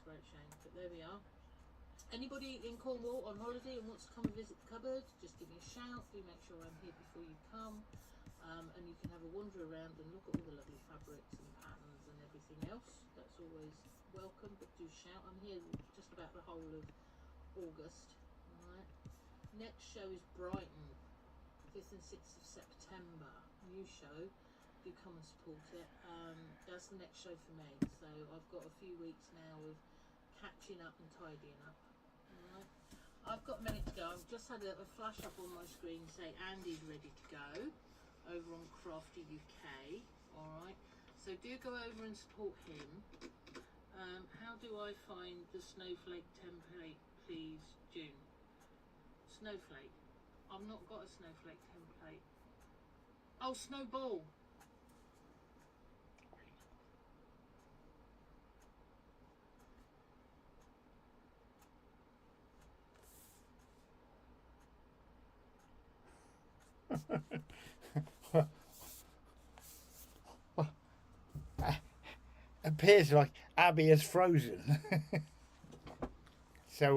great shame. But there we are. Anybody in Cornwall on holiday and wants to come and visit the cupboard, just give me a shout. Do make sure I'm here before you come. And you can have a wander around and look at all the lovely fabrics and patterns and everything else. That's always welcome, but do shout. I'm here just about the whole of August. Alright. Next show is Brighton, 5th and 6th of September. New show. Do come and support it. That's the next show for me. So I've got a few weeks now of catching up and tidying up. Alright. I've got a minute to go. I've just had a flash up on my screen say Andy's ready to go over on Crafty-UK. Alright. So do go over and support him. How do I find the snowflake template, please, June? Snowflake. I've not got a snowflake template. Oh, snowball. Appears like Abby is frozen. So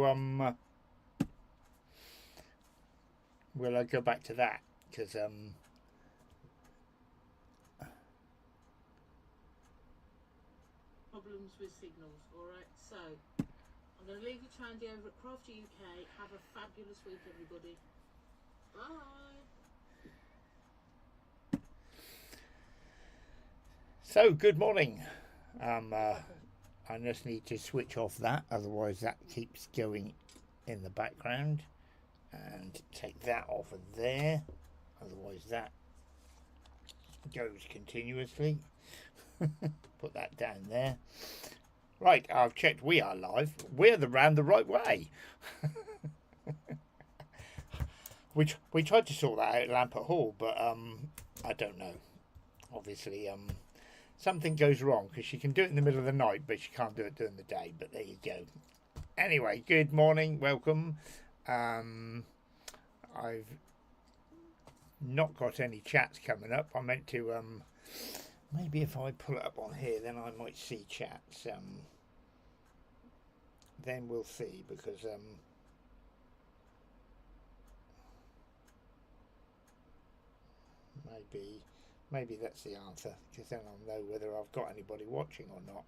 will I go back to that? Because problems with signals. Alright, so I'm going to leave you to Andy over at Crafty-UK. Have a fabulous week, everybody. Bye. So good morning. I just need to switch off that, otherwise that keeps going in the background, and take that off of there, otherwise that goes continuously. Put that down there. Right, I've checked we are live. We're round the right way. we tried to sort that out at Lampert Hall, but I don't know. Obviously something goes wrong, because she can do it in the middle of the night, but she can't do it during the day. But there you go. Anyway, good morning, welcome. I've not got any chats coming up. I meant to maybe if I pull it up on here, then I might see chats. Then we'll see, because maybe that's the answer, because then I'll know whether I've got anybody watching or not.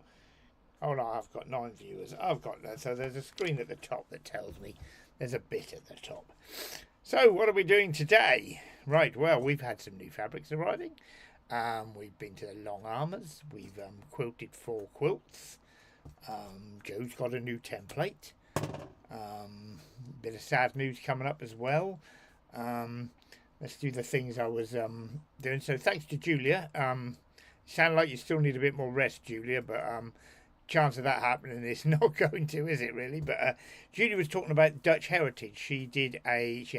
Oh no, I've got 9 viewers. I've got that. So there's a screen at the top that tells me there's a bit at the top. So what are we doing today? Right, well, we've had some new fabrics arriving. We've been to the long armours. We've quilted 4 quilts. Joe's got a new template. Bit of sad news coming up as well. Let's do the things I was doing. So thanks to Julia. Sound like you still need a bit more rest, Julia, but chance of that happening is not going to, is it really? But Julia was talking about Dutch Heritage. She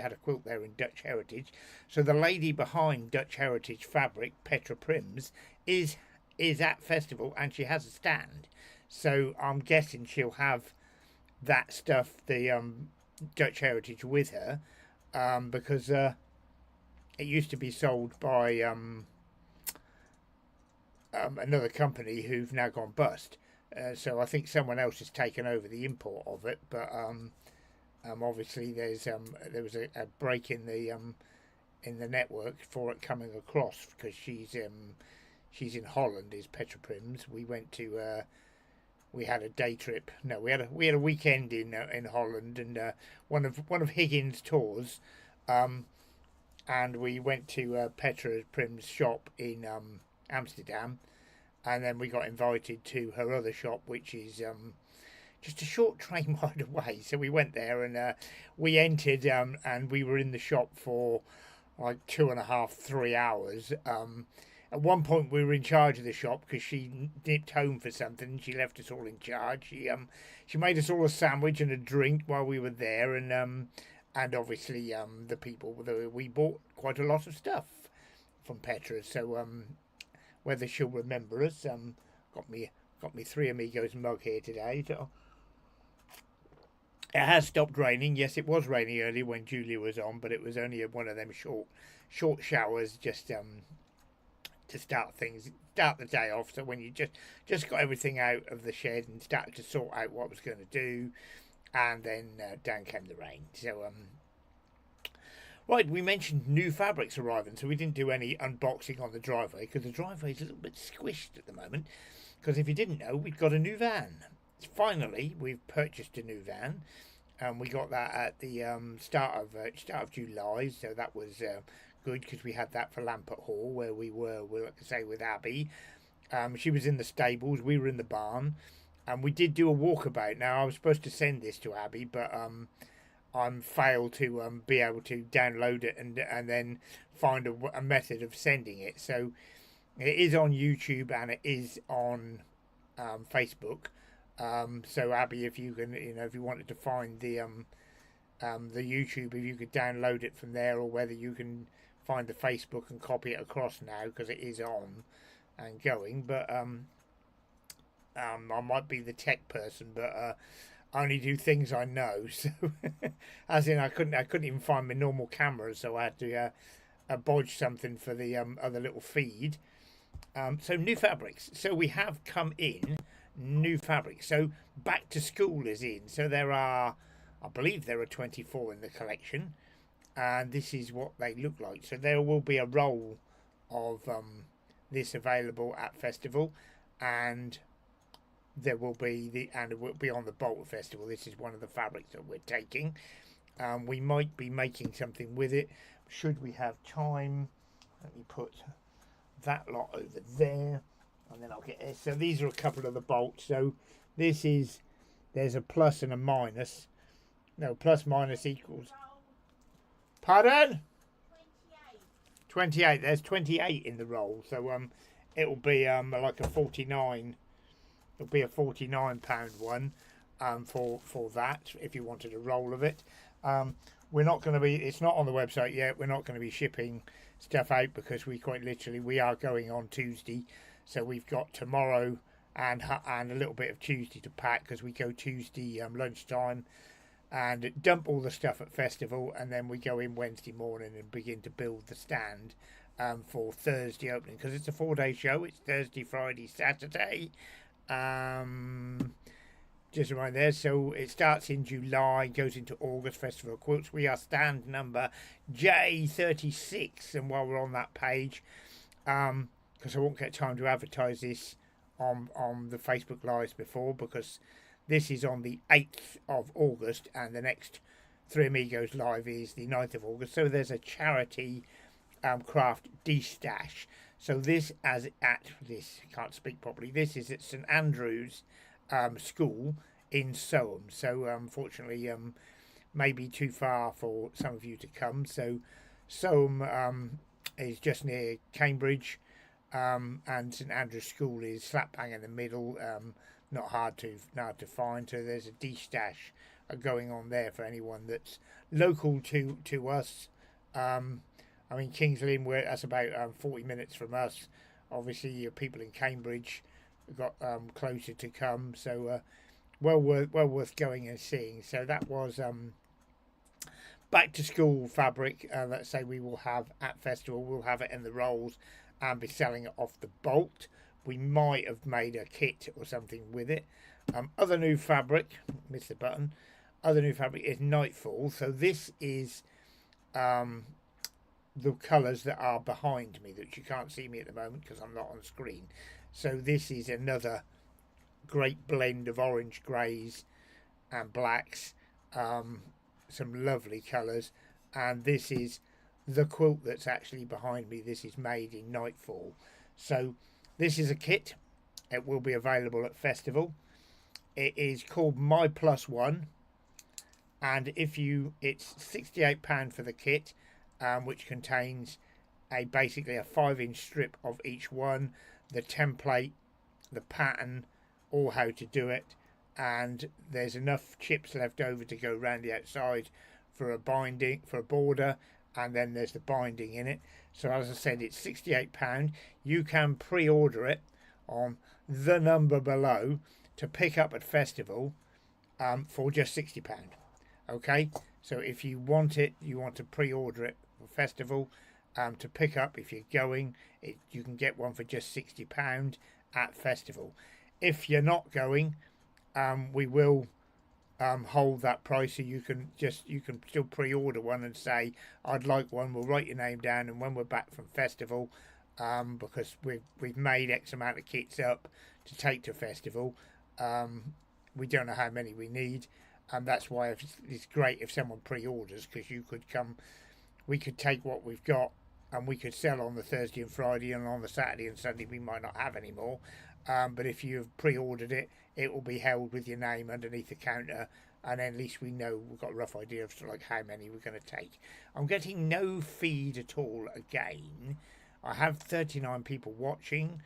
had a quilt there in Dutch Heritage. So the lady behind Dutch Heritage Fabric, Petra Prims, is at festival, and she has a stand. So I'm guessing she'll have that stuff, the Dutch Heritage, with her, because it used to be sold by another company who've now gone bust. So I think someone else has taken over the import of it. But obviously there was a break in the network for it coming across, because she's in Holland, is Petra Prims. We went to we had a day trip. No, we had a weekend in Holland, and one of Higgins' tours. And we went to Petra Prim's shop in Amsterdam, and then we got invited to her other shop, which is just a short train ride away. So we went there, and we entered, and we were in the shop for like 2.5, 3 hours. At one point, we were in charge of the shop, because she nipped home for something, and she left us all in charge. She made us all a sandwich and a drink while we were there, and obviously the people, we bought quite a lot of stuff from Petra. So whether she'll remember us, got me 3 Amigos mug here today. So it has stopped raining. Yes, it was raining early when Julia was on, but it was only one of them short showers, just to start the day off. So when you just got everything out of the shed and started to sort out what I was going to do, and then down came the rain. So right, we mentioned new fabrics arriving, so we didn't do any unboxing on the driveway because the driveway is a little bit squished at the moment. Because if you didn't know, we've got a new van. Finally, we've purchased a new van, and we got that at the start of July. So that was good because we had that for Lampert Hall where we were, like I say, with Abby. She was in the stables, we were in the barn, and we did do a walkabout. Now I was supposed to send this to Abby, but I'm failed to be able to download it and then find a method of sending it. So it is on YouTube and it is on Facebook. So Abby, if you can, if you wanted to find the YouTube, if you could download it from there, or whether you can find the Facebook and copy it across now because it is on and going. But I might be the tech person, but I only do things I know. So as in, I couldn't even find my normal camera, so I had to bodge something for the other little feed. So new fabrics. So we have come in new fabrics. So back to school is in. So there are, I believe there are 24 in the collection, and this is what they look like. So there will be a roll of this available at festival, and there will be it will be on the Bolt Festival. This is one of the fabrics that we're taking. We might be making something with it should we have time. Let me put that lot over there, and then I'll get this. So these are a couple of the bolts. So this is, there's a plus and a minus. No, plus minus equals. Pardon? 28. There's 28 in the roll. So it will be like a 49. It'll be a £49 one for that if you wanted a roll of it. We're not going to be. It's not on the website yet. We're not going to be shipping stuff out because we are going on Tuesday. So we've got tomorrow and a little bit of Tuesday to pack because we go Tuesday lunchtime and dump all the stuff at festival, and then we go in Wednesday morning and begin to build the stand for Thursday opening because it's a 4-day show. It's Thursday, Friday, Saturday. Just around there. So it starts in July, goes into August. Festival of Quilts. We are stand number J36, and while we're on that page, because I won't get time to advertise this on the Facebook Lives before, because this is on the 8th of August and the next Three Amigos Live is the 9th of August. So there's a charity craft de-stash. So this, can't speak properly, this is at St Andrew's school in Soham. So unfortunately maybe too far for some of you to come. So Soham is just near Cambridge, and St Andrew's School is slap bang in the middle. Not hard to find. So there's a de-stash going on there for anyone that's local to us. I mean, Kings Lynn, that's about 40 minutes from us. Obviously, people in Cambridge got closer to come, so well worth going and seeing. So that was back to school fabric. Let's say we will have at festival. We'll have it in the rolls and be selling it off the Bolt. We might have made a kit or something with it. Other new fabric, missed the button. Other new fabric is Nightfall. So this is the colours that are behind me that you can't see me at the moment because I'm not on screen. So this is another great blend of orange greys and blacks, some lovely colours, and this is the quilt that's actually behind me. This is made in Nightfall. So this is a kit. It will be available at festival. It is called My Plus One, and it's £68 for the kit, which contains basically a 5-inch strip of each one, the template, the pattern, all how to do it, and there's enough chips left over to go around the outside for a binding, for a border, and then there's the binding in it. So as I said, it's £68. You can pre-order it on the number below to pick up at festival for just £60. Okay, so if you want it, you want to pre-order it for festival, to pick up if you're going. You can get one for just £60 at festival. If you're not going, we will hold that price, so you can still pre-order one and say I'd like one. We'll write your name down, and when we're back from festival, because we've made X amount of kits up to take to festival, we don't know how many we need, and that's why it's great if someone pre-orders, because you could come, we could take what we've got and we could sell on the Thursday and Friday, and on the Saturday and Sunday we might not have any more. But if you've pre-ordered it, it will be held with your name underneath the counter, and then at least we know, we've got a rough idea of like how many we're going to take. I'm getting no feed at all again. I have 39 people watching,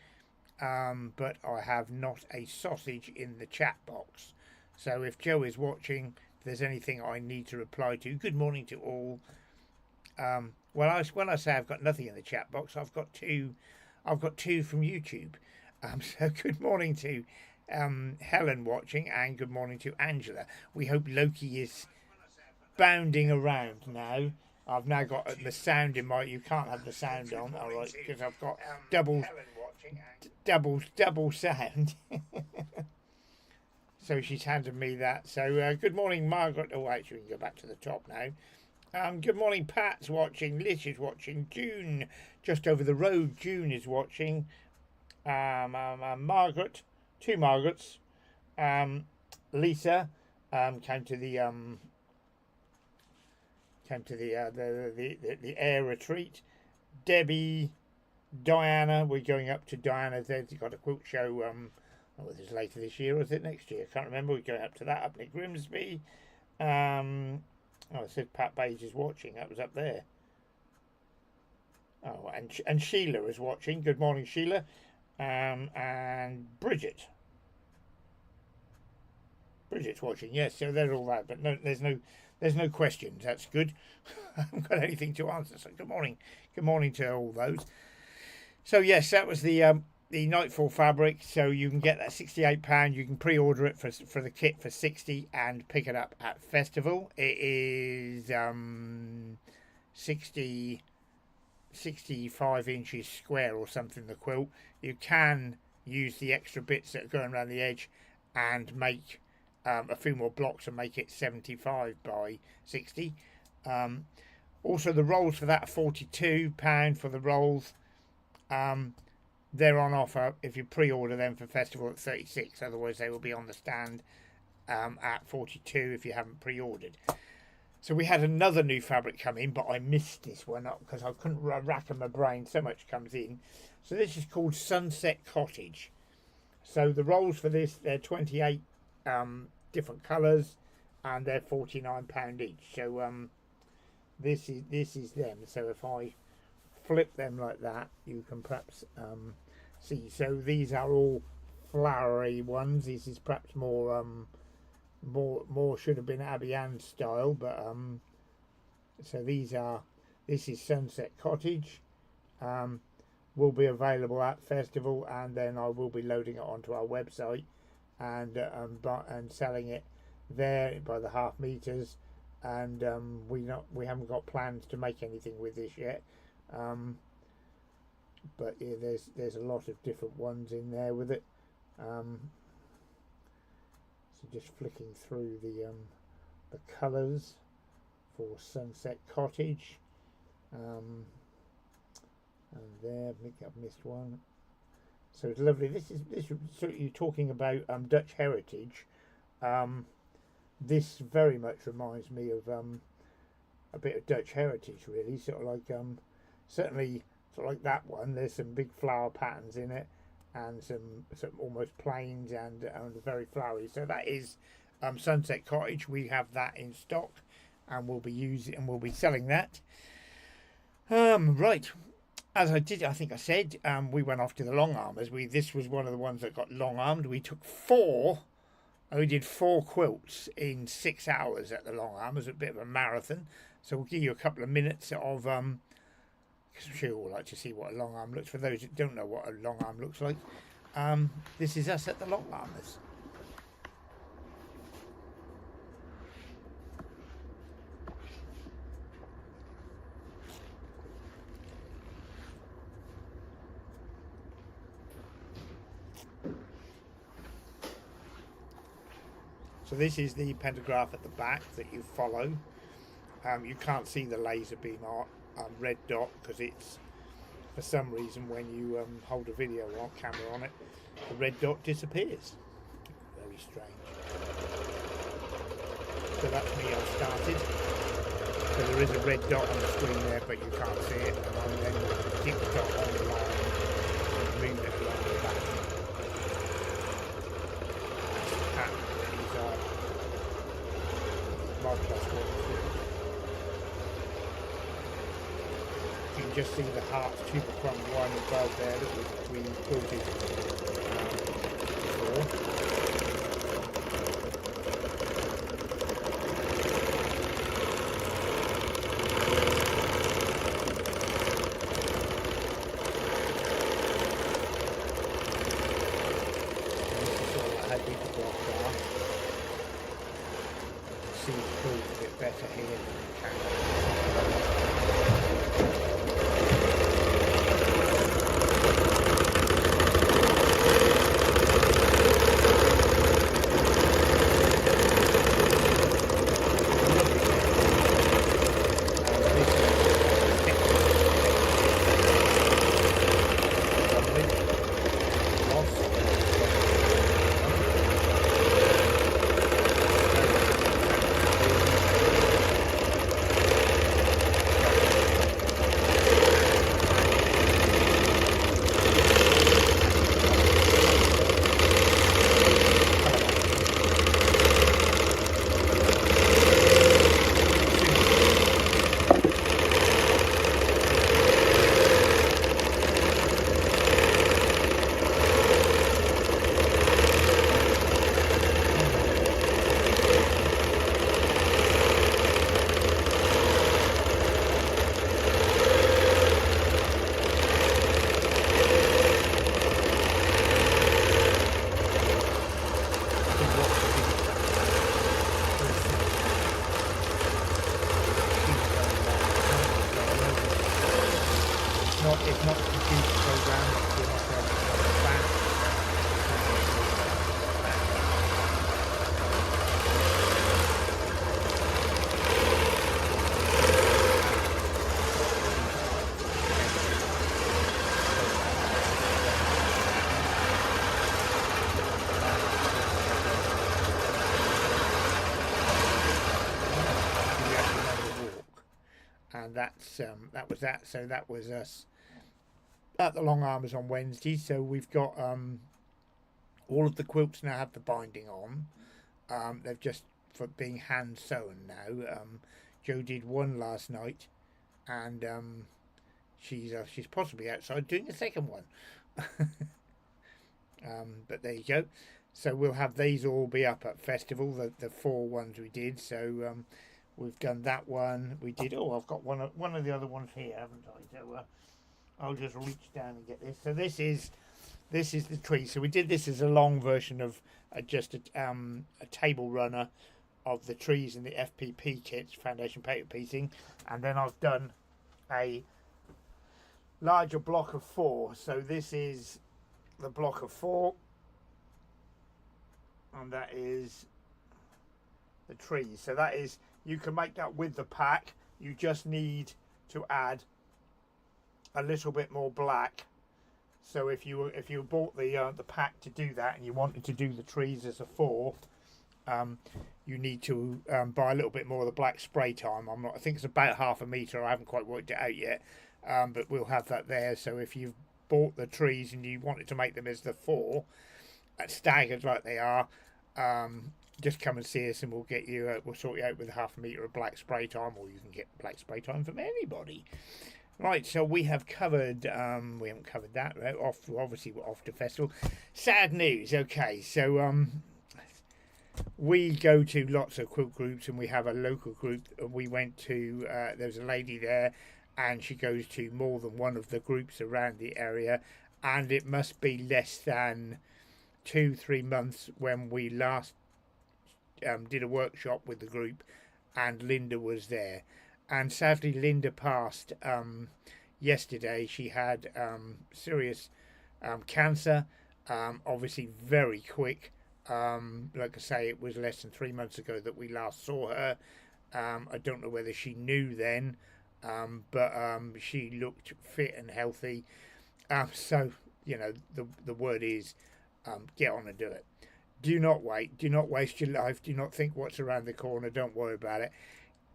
but I have not a sausage in the chat box. So if Joe is watching, if there's anything I need to reply to, good morning to all. When I say I've got nothing in the chat box, I've got two from YouTube. So good morning to Helen watching, and good morning to Angela. We hope Loki is bounding around now. I've now got the sound in my. You can't have the sound on, all right, because I've got double sound. So she's handed me that. So good morning, Margaret. Oh, actually, we can go back to the top now. Good morning, Pat's watching. Liz is watching. June, just over the road. June is watching. Margaret, two Margarets. Lisa came to the air retreat. Debbie, Diana, we're going up to Diana's. They've got a quilt show. Whether it's later this year or is it next year? I can't remember. We're going up to that up near Grimsby. It said Pat Page is watching. That was up there. Oh, and Sheila is watching. Good morning, Sheila. And Bridget's watching. Yes, so they're all that. But no, there's no questions. That's good. I haven't got anything to answer. So good morning to all those. So yes, that was the Nightfall fabric. So you can get that £68. You can pre-order it for the kit for 60 and pick it up at festival. It is 65 inches square or something, the quilt. You can use the extra bits that are going around the edge and make a few more blocks and make it 75 by 60. Also the rolls for that are £42 for the rolls. They're on offer if you pre-order them for festival at 36. Otherwise they will be on the stand at 42 if you haven't pre-ordered. So we had another new fabric come in, but I missed this one up because I couldn't rack my brain. So much comes in. So this is called Sunset Cottage. So the rolls for this, they're 28 different colours, and they're £49 each. So this is them. So if I flip them like that, you can perhaps see. So these are all flowery ones. This is perhaps more should have been Abbey Ann style, but so this is Sunset Cottage. Will be available at festival, and then I will be loading it onto our website and selling it there by the half meters. And we haven't got plans to make anything with this yet. But yeah, there's a lot of different ones in there with it. So just flicking through the colours for Sunset Cottage. And there, I think I've missed one. So it's lovely. This so you're talking about Dutch heritage. This very much reminds me of a bit of Dutch heritage, really. Sort of like certainly sort of like that one. There's some big flower patterns in it, and some almost plains and very flowery. So that is Sunset Cottage. We have that in stock, and we'll be selling that. Right. As I think I said, we went off to the long armers. This was one of the ones that got long armed. We took we did 4 quilts in 6 hours at the long arm. It was a bit of a marathon. So we'll give you a couple of minutes of, because I'm sure you all like to see what a long arm looks. For those that don't know what a long arm looks like, this is us at the long armers. So this is the pentagraph at the back that you follow. You can't see the laser beam red dot because it's, for some reason, when you hold a video camera on it, the red dot disappears. Very strange. So that's me, I've started. So there is a red dot on the screen there, but you can't see it. And I'll then keep the dot on the line and move it along the back. That's the pattern that these are. My plus one. You can just see the hearts tubercrum one above there that we quilted before. See the quills a bit better here than the camera. It's not a computer program, it's not a back. And that was that. So that was us at the Long Armors on Wednesday. So we've got all of the quilts now have the binding on. They've just for being hand sewn now. Jo did one last night, and she's possibly outside doing a second one. But there you go. So we'll have these all be up at festival. The 4 ones we did. So we've done that one. We did. Oh, I've got one of the other ones here, haven't I? So I'll just reach down and get this. So this is the tree. So we did this as a long version of just a table runner of the trees and the FPP kits, foundation paper piecing, and then I've done a larger block of 4. So this is the block of 4, and that is the trees. So that is, you can make that with the pack. You just need to add a little bit more black. So if you bought the pack to do that and you wanted to do the trees as a 4, you need to buy a little bit more of the black spray time. I think it's about 1/2 metre. I haven't quite worked it out yet, but we'll have that there. So if you've bought the trees and you wanted to make them as the 4, staggered like they are, just come and see us and we'll get you. We'll sort you out with 1/2 metre of black spray time, or you can get black spray time from anybody. Right, so we have covered. We haven't covered that. Right? Obviously, we're off to festival. Sad news. Okay, so we go to lots of quilt groups, and we have a local group. We went to. There's a lady there, and she goes to more than one of the groups around the area, and it must be less than 2-3 months when we last did a workshop with the group, and Linda was there. And sadly, Linda passed yesterday. She had serious cancer, obviously very quick, Like I say, it was less than 3 months ago that we last saw her. I don't know whether she knew then, but she looked fit and healthy. So, the word is, get on and do it. Do not wait. Do not waste your life. Do not think what's around the corner. Don't worry about it.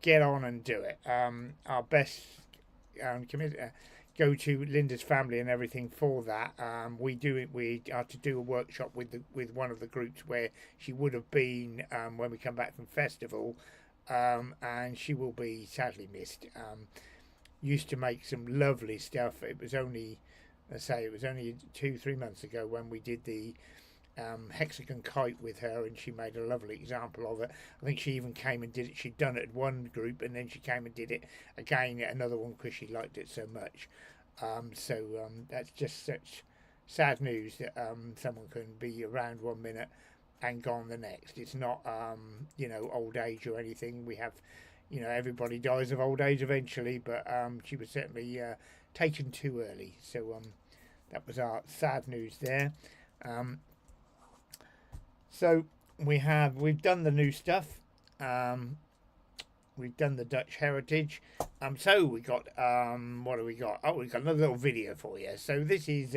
Get on and do it. Our best go to Linda's family and everything for that. We are to do a workshop with one of the groups where she would have been when we come back from festival, and she will be sadly missed. Used to make some lovely stuff. It was only 2-3 months ago when we did the hexagon kite with her, and she made a lovely example of it. I think she even came and did it. She'd done it at one group, and then she came and did it again at another one because she liked it so much. That's just such sad news that someone can be around 1 minute and gone the next. It's not old age or anything. We have, everybody dies of old age eventually, but she was certainly taken too early. So that was our sad news there. So we've done the new stuff. We've done the Dutch heritage. So we got what do we got? Oh, we got another little video for you. So this is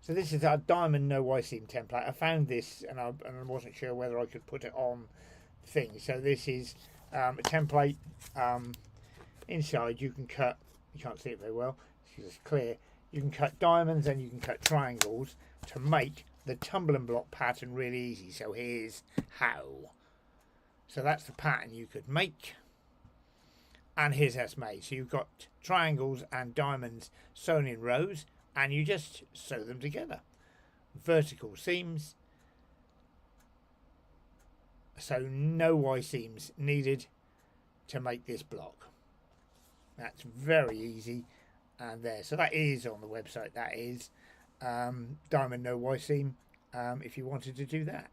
So this is our diamond no Y seam template. I found this and I wasn't sure whether I could put it on things. So this is a template. Inside you can cut. You can't see it very well because it's clear. You can cut diamonds and you can cut triangles to make the tumbling block pattern really easy. So here's how. So that's the pattern you could make, and here's how it's made. So you've got triangles and diamonds sewn in rows, and you just sew them together. Vertical seams, so no Y seams needed to make this block. That's very easy. And there, so that is on the website. That is diamond no Y seam. If you wanted to do that.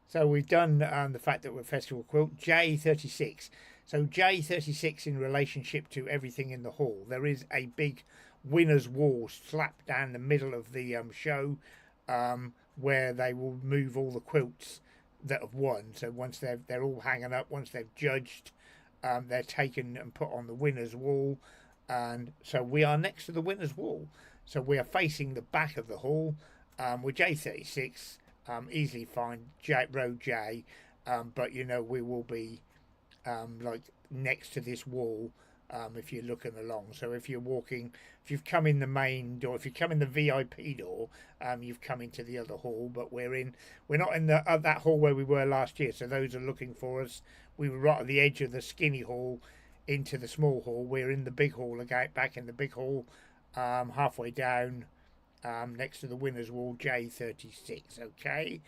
So we've done the fact that we're festival quilt J36. So J36 in relationship to everything in the hall. There is a big winner's wall slapped down the middle of the show, where they will move all the quilts that have won. So once they're all hanging up, once they've judged, they're taken and put on the winner's wall, and so we are next to the winner's wall. So we are facing the back of the hall. With J36, easily find row J, but we will be like next to this wall if you're looking along. So if you've come in the main door, if you come in the VIP door, you've come into the other hall. But we're not in that hall where we were last year. So those are looking for us. We were right at the edge of the skinny hall into the small hall. We're in the big hall again, back in the big hall, halfway down, next to the winner's wall, J36. Okay.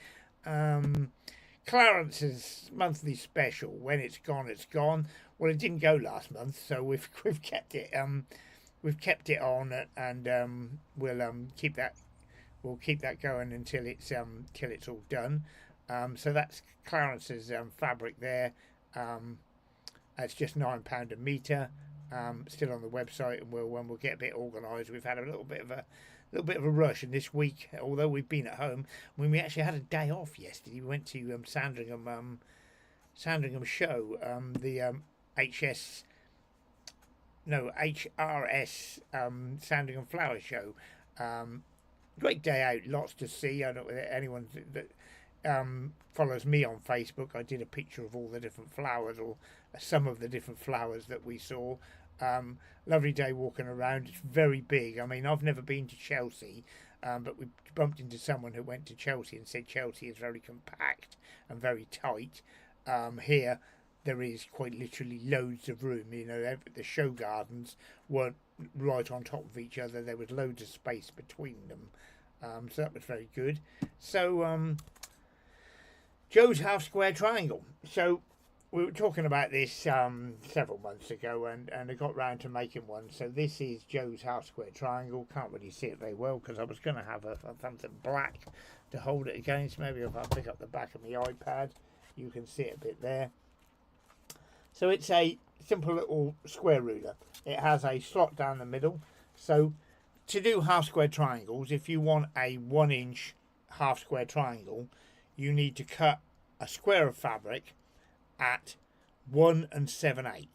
Clarence's monthly special. When it's gone, it's gone. Well, it didn't go last month, so we've kept it. We've kept it on, and we'll keep that. We'll keep that going until it's all done. So that's Clarence's fabric there. It's just £9 a metre. Still on the website, and when we'll get a bit organised. We've had a little bit of a rush, and this week, although we've been at home, when we actually had a day off yesterday, we went to Sandringham show, the HRS Sandringham Flower Show. Great day out, lots to see. I don't know if anyone that follows me on Facebook. I did a picture of all the different flowers, or some of the different flowers that we saw. Lovely day walking around. It's very big. I mean, I've never been to Chelsea, but we bumped into someone who went to Chelsea and said Chelsea is very compact and very tight. Here there is quite literally loads of room. The show gardens weren't right on top of each other. There was loads of space between them. So that was very good. So Joe's half square triangle. So we were talking about this several months ago, and I got round to making one. So this is Joe's half square triangle. Can't really see it very well because I was going to have something black to hold it against. Maybe if I pick up the back of my iPad, you can see it a bit there. So it's a simple little square ruler. It has a slot down the middle. So to do half square triangles, if you want a 1-inch half square triangle, you need to cut a square of fabric at 1 7/8.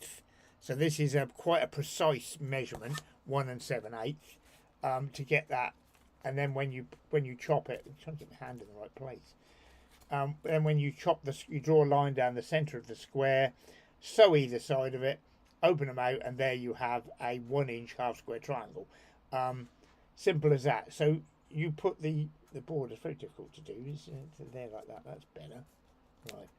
So this is quite a precise measurement, 1 7/8, to get that. And then when you chop it, I'm trying to get my hand in the right place. Then when you chop you draw a line down the centre of the square, sew either side of it, open them out, and there you have a 1-inch half square triangle. Simple as that. So you put the border. It's very difficult to do. It's there like that. That's better. Right.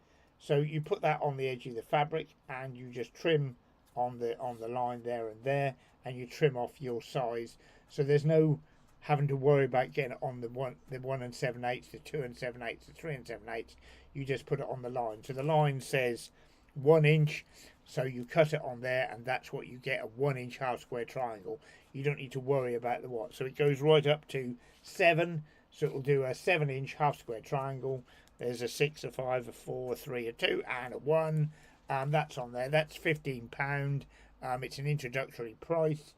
So you put that on the edge of the fabric, and you just trim on the line there and there, and you trim off your size. So there's no having to worry about getting it on the 1 7/8, the 2 7/8, the 3 7/8. You just put it on the line. So the line says 1 inch, so you cut it on there, and that's what you get, a 1-inch half square triangle. You don't need to worry about the what. So it goes right up to 7, so it will do a 7-inch half square triangle. There's a 6, a 5, a 4, a 3, a 2, and a 1. That's on there. That's £15. It's an introductory price.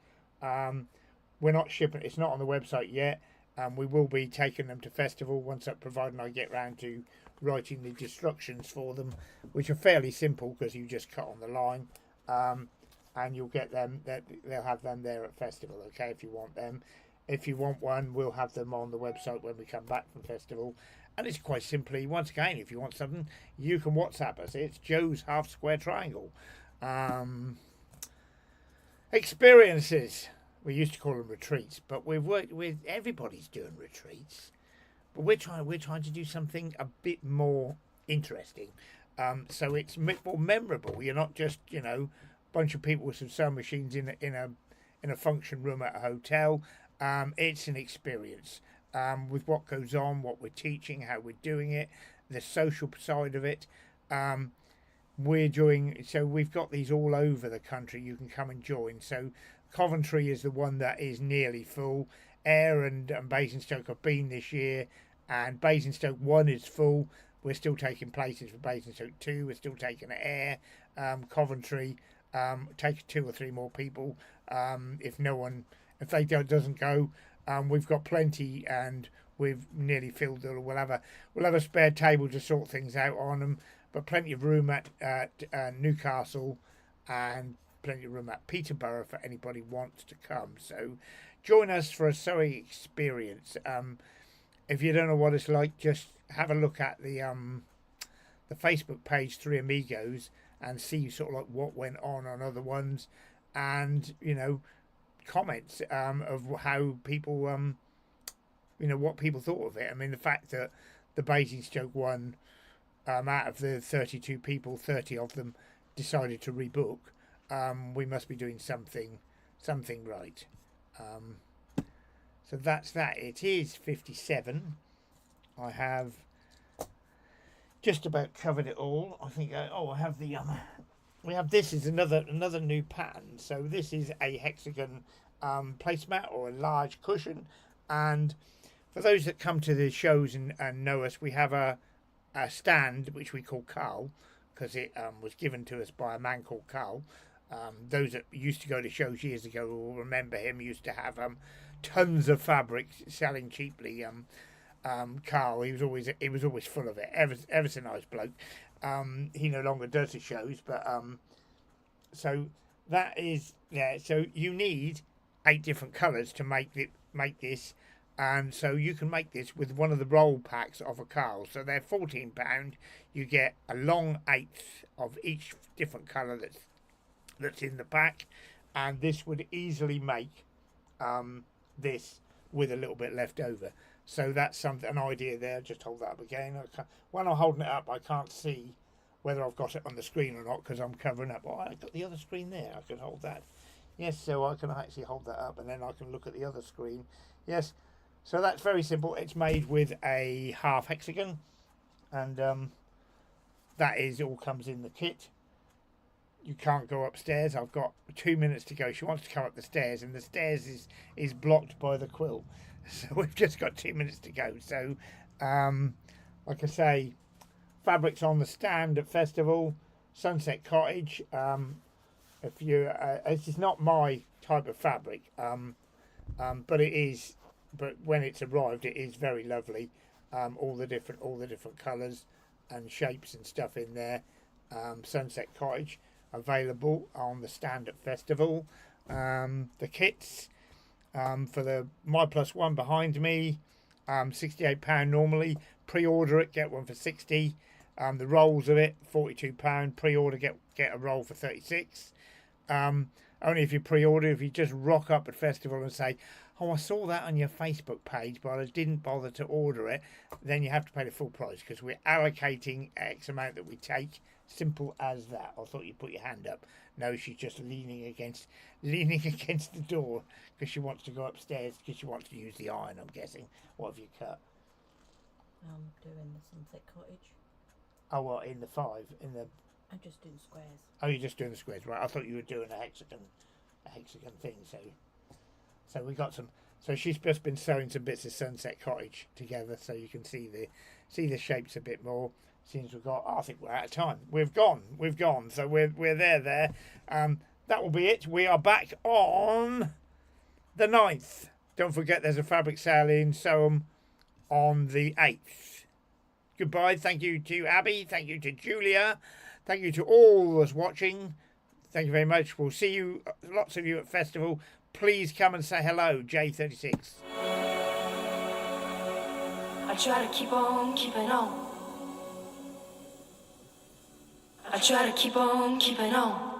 We're not shipping. It's not on the website yet. We will be taking them to festival once that, providing I get round to writing the instructions for them, which are fairly simple because you just cut on the line, and you'll get them. They'll have them there at festival. Okay, if you want them. If you want one, we'll have them on the website when we come back from festival. And it's quite simply, once again, if you want something, you can WhatsApp us. It's Joe's Half Square Triangle. Experiences. We used to call them retreats, but we've worked with, everybody's doing retreats. But we're trying to do something a bit more interesting. So it's a bit more memorable. You're not just, a bunch of people with some sewing machines in a function room at a hotel. It's an experience. With what goes on, what we're teaching, how we're doing it, the social side of it. We've got these all over the country. You can come and join. So Coventry is the one that is nearly full. Ayr and Basingstoke have been this year, and Basingstoke 1 is full. We're still taking places for Basingstoke 2. We're still taking Ayr. Coventry take 2 or 3 more people. If they doesn't go. We've got plenty, and we've nearly filled it. We'll have a spare table to sort things out on them, but plenty of room at Newcastle, and plenty of room at Peterborough for anybody who wants to come. So join us for a sewing experience. If you don't know what it's like, just have a look at the Facebook page Three Amigos and see sort of like what went on other ones, and comments of how people what people thought of it. I mean, the fact that the Basingstoke one, out of the 32 people, 30 of them decided to rebook. We must be doing something right. So that's that. It is 57. I have just about covered it all. I think I have the we have, this is another new pattern. So this is a hexagon placemat, or a large cushion. And for those that come to the shows and know us, we have a stand which we call Carl, because it was given to us by a man called Carl. Those that used to go to shows years ago will remember him. He used to have tons of fabric selling cheaply. Carl, he was always full of it. Ever so nice bloke. He no longer does the shows, but so that is, yeah. So you need 8 different colours to make this, and so you can make this with one of the roll packs of a Carl. So they're £14. You get a long 1/8 of each different colour that's in the pack, and this would easily make this with a little bit left over. So that's an idea there. Just hold that up again. When I'm holding it up, I can't see whether I've got it on the screen or not because I'm covering up. Oh, I've got the other screen there. I can hold that. Yes, so I can actually hold that up, and then I can look at the other screen. Yes, so that's very simple. It's made with a half hexagon, and that is all comes in the kit. You can't go upstairs. I've got 2 minutes to go. She wants to come up the stairs, and the stairs is blocked by the quilt. So we've just got 2 minutes to go. So, like I say, fabrics on the stand at festival, Sunset Cottage. If you, this is not my type of fabric. But it is, but when it's arrived, it is very lovely. All the different colours and shapes and stuff in there. Sunset Cottage available on the stand at festival. The kits for the My Plus One behind me, £68 normally. Pre-order it, get one for 60. The rolls of it, £42. Pre-order, get a roll for 36. Only if you pre-order. If you just rock up at festival and say, "Oh, I saw that on your Facebook page, but I didn't bother to order it," then you have to pay the full price because we're allocating X amount that we take. Simple as that. I thought you'd put your hand up. No, she's just leaning against the door because she wants to go upstairs because she wants to use the iron. I'm guessing. What have you cut? I'm doing the Sunset Cottage. Oh, what, in the 5 in the? I'm just doing squares. Oh, you're just doing the squares, right? I thought you were doing a hexagon thing. So we got some. So she's just been sewing some bits of Sunset Cottage together, so you can see the shapes a bit more. Since we've got, I think we're out of time. We've gone. So we're there. That will be it. We are back on the 9th. Don't forget, there's a fabric sale in Soham on the 8th. Goodbye. Thank you to Abby. Thank you to Julia. Thank you to all those watching. Thank you very much. We'll see you, lots of you at festival. Please come and say hello, J36. I try to keep on keeping on. I try to keep on keeping on.